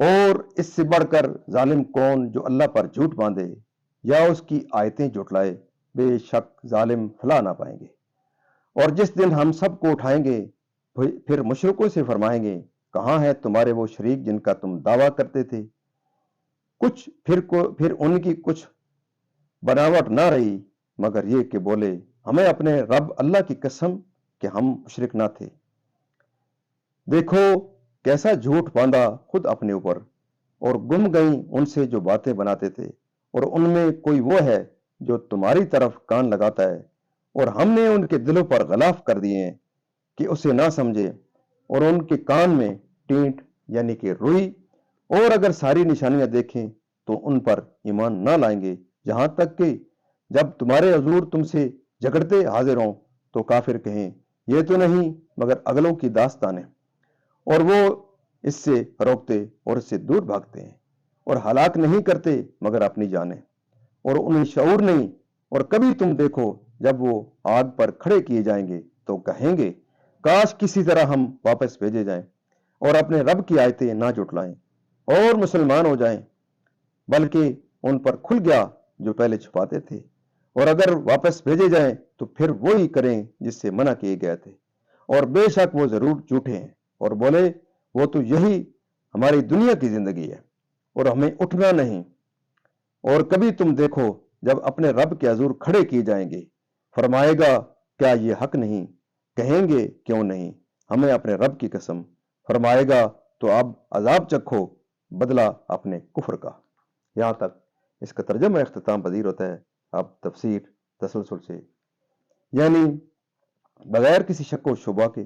اور اس سے بڑھ کر ظالم کون جو اللہ پر جھوٹ باندھے یا اس کی آیتیں جھٹلائے، بے شک ظالم فلاح نہ پائیں گے۔ اور جس دن ہم سب کو اٹھائیں گے، پھر مشرکوں سے فرمائیں گے، کہاں ہے تمہارے وہ شریک جن کا تم دعویٰ کرتے تھے؟ پھر ان کی کچھ بناوٹ نہ رہی مگر یہ کہ بولے، ہمیں اپنے رب اللہ کی قسم کہ ہم مشرک نہ تھے۔ دیکھو کیسا جھوٹ باندھا خود اپنے اوپر، اور گم گئیں ان سے جو باتیں بناتے تھے۔ اور ان میں کوئی وہ ہے جو تمہاری طرف کان لگاتا ہے، اور ہم نے ان کے دلوں پر غلاف کر دیے ہیں کہ اسے نہ سمجھے، اور ان کے کان میں ٹینٹ یعنی کہ روئی، اور اگر ساری نشانیاں دیکھیں تو ان پر ایمان نہ لائیں گے، یہاں تک کہ جب تمہارے حضور تم سے جھگڑتے حاضر ہوں تو کافر کہیں، یہ تو نہیں مگر اگلوں کی داستان ہے، اور وہ اس سے روکتے اور اس سے دور بھاگتے ہیں، اور ہلاک نہیں کرتے مگر اپنی جانیں، اور انہیں شعور نہیں۔ اور کبھی تم دیکھو جب وہ آگ پر کھڑے کیے جائیں گے تو کہیں گے، کاش کسی طرح ہم واپس بھیجے جائیں اور اپنے رب کی آیتیں نہ جھٹلائیں اور مسلمان ہو جائیں، بلکہ ان پر کھل گیا جو پہلے چھپاتے تھے۔ اور اگر واپس بھیجے جائیں تو پھر وہی کریں جس سے منع کیے گئے تھے، اور بے شک وہ ضرور جھوٹے ہیں۔ اور بولے، وہ تو یہی ہماری دنیا کی زندگی ہے اور ہمیں اٹھنا نہیں۔ اور کبھی تم دیکھو جب اپنے رب کے حضور کھڑے کیے جائیں گے، فرمائے گا، کیا یہ حق نہیں؟ کہیں گے، کیوں نہیں؟ ہمیں اپنے رب کی قسم۔ فرمائے گا، تو اب عذاب چکھو، بدلہ اپنے کفر کا۔ یہاں تک اس کا ترجمہ اختتام پذیر ہوتا ہے۔ اب تفسیر تسلسل سے، یعنی بغیر کسی شک و شبہ کے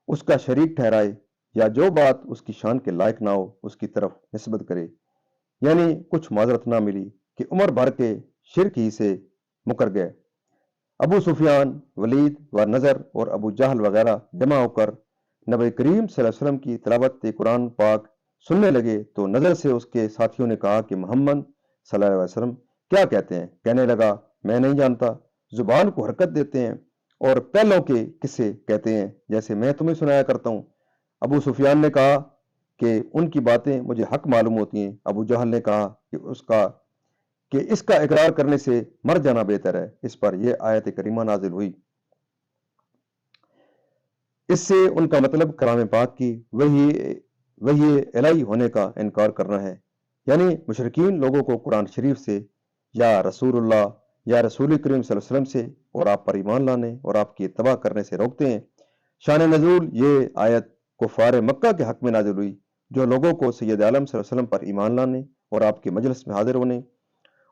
اس کا شریک ٹھہرائے یا جو بات اس کی شان کے لائق نہ ہو اس کی طرف نسبت کرے، یعنی کچھ معذرت نہ ملی کہ عمر بھر کے شرک ہی سے مکر گئے۔ ابو سفیان، ولید و نظر اور ابو جہل وغیرہ جمع ہو کر نبی کریم صلی اللہ علیہ وسلم کی تلاوت قرآن پاک سننے لگے تو نظر سے اس کے ساتھیوں نے کہا کہ محمد صلی اللہ علیہ وسلم کیا کہتے ہیں؟ کہنے لگا، میں نہیں جانتا، زبان کو حرکت دیتے ہیں اور پہلوں کے قصے کہتے ہیں جیسے میں تمہیں سنایا کرتا ہوں۔ ابو سفیان نے کہا کہ ان کی باتیں مجھے حق معلوم ہوتی ہیں۔ ابو جہل نے کہا کہ اس کا اقرار کرنے سے مر جانا بہتر ہے۔ اس پر یہ آیت کریمہ نازل ہوئی۔ اس سے ان کا مطلب کلام پاک کی وہی الہی ہونے کا انکار کرنا ہے، یعنی مشرکین لوگوں کو قرآن شریف سے یا رسول اللہ یا رسول کریم صلی اللہ علیہ وسلم سے اور آپ پر ایمان لانے اور آپ کی اتباع کرنے سے روکتے ہیں۔ شان نزول، یہ آیت کفار مکہ کے حق میں نازل ہوئی جو لوگوں کو سید عالم صلی اللہ علیہ وسلم پر ایمان لانے اور آپ کے مجلس میں حاضر ہونے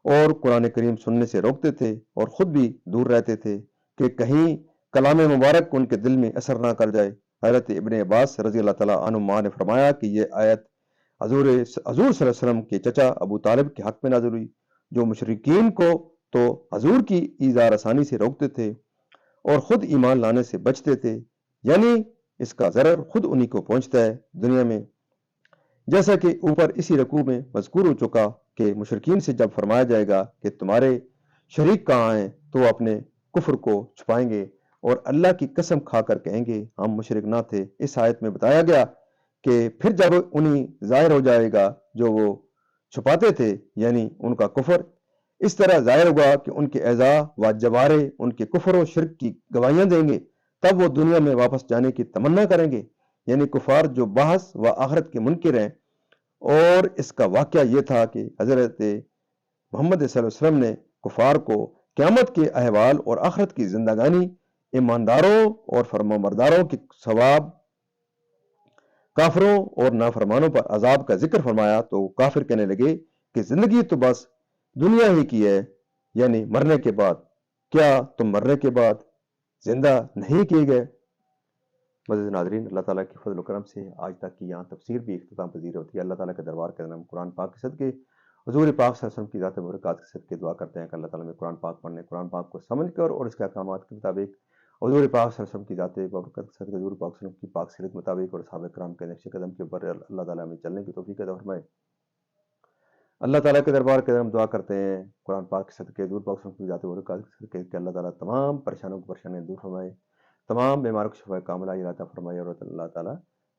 اور قرآن کریم سننے سے روکتے تھے، اور خود بھی دور رہتے تھے کہ کہیں کلام مبارک ان کے دل میں اثر نہ کر جائے۔ حضرت ابن عباس رضی اللہ تعالیٰ عنہما نے فرمایا کہ یہ آیت حضور صلی اللہ علیہ وسلم کے چچا ابو طالب کے حق میں نازل ہوئی، جو مشرکین کو تو حضور کی ایذا رسانی سے روکتے تھے اور خود ایمان لانے سے بچتے تھے، یعنی اس کا ضرر خود انہی کو پہنچتا ہے دنیا میں، جیسا کہ اوپر اسی رکوع میں مذکور ہو چکا کہ مشرکین سے جب فرمایا جائے گا کہ تمہارے شریک کہاں ہیں تو وہ اپنے کفر کو چھپائیں گے اور اللہ کی قسم کھا کر کہیں گے ہم مشرک نہ تھے۔ اس آیت میں بتایا گیا کہ پھر جب انہیں ظاہر ہو جائے گا جو وہ چھپاتے تھے، یعنی ان کا کفر، اس طرح ظاہر ہوگا کہ ان کے اعضاء و جوارے ان کے کفر و شرک کی گواہیاں دیں گے، تب وہ دنیا میں واپس جانے کی تمنا کریں گے، یعنی کفار جو بحث و آخرت کے منکر ہیں۔ اور اس کا واقعہ یہ تھا کہ حضرت محمد صلی اللہ علیہ وسلم نے کفار کو قیامت کے احوال اور آخرت کی زندگانی، ایمانداروں اور فرمانبرداروں کے ثواب، کافروں اور نافرمانوں پر عذاب کا ذکر فرمایا تو کافر کہنے لگے کہ زندگی تو بس دنیا ہی کی ہے، یعنی مرنے کے بعد، کیا تم مرنے کے بعد زندہ نہیں کیے گئے؟ مزید ناظرین، اللہ تعالیٰ کے فضل و کرم سے آج تک کی یہاں تفسیر بھی اختتام پذیر ہوتی ہے۔ اللہ تعالیٰ کے دربار کے نام قرآن پاک کے صدقے، حضور پاک صلی اللہ علیہ وسلم کی ذات مبارکات کے صدقے دعا کرتے ہیں کہ اللہ تعالیٰ میں قرآن پاک پڑھنے، قرآن پاک کو سمجھ کر اور اس کے احکامات کے مطابق حضور پاک صلی اللہ علیہ وسلم کی ذات مبارکات کے صدقے، حضور پاک صلی اللہ علیہ وسلم کی پاک سیرت مطابق اور صحابہ کرام کے نقش قدم کے اوپر اللہ تعالیٰ میں چلنے کی توفیق عطا فرمائے۔ اللہ تعالیٰ کے دربار کے ہم دعا کرتے ہیں قرآن پاک کے صدقے، حضور پاک صلی اللہ علیہ وسلم کی ذات مبارکات کے صدقے کہ اللہ تعالیٰ تمام پریشانوں کو پریشانیاں دور فرمائے، تمام بیماروں کو شفا کاملہ عطا فرمائے، اور اللہ تعالیٰ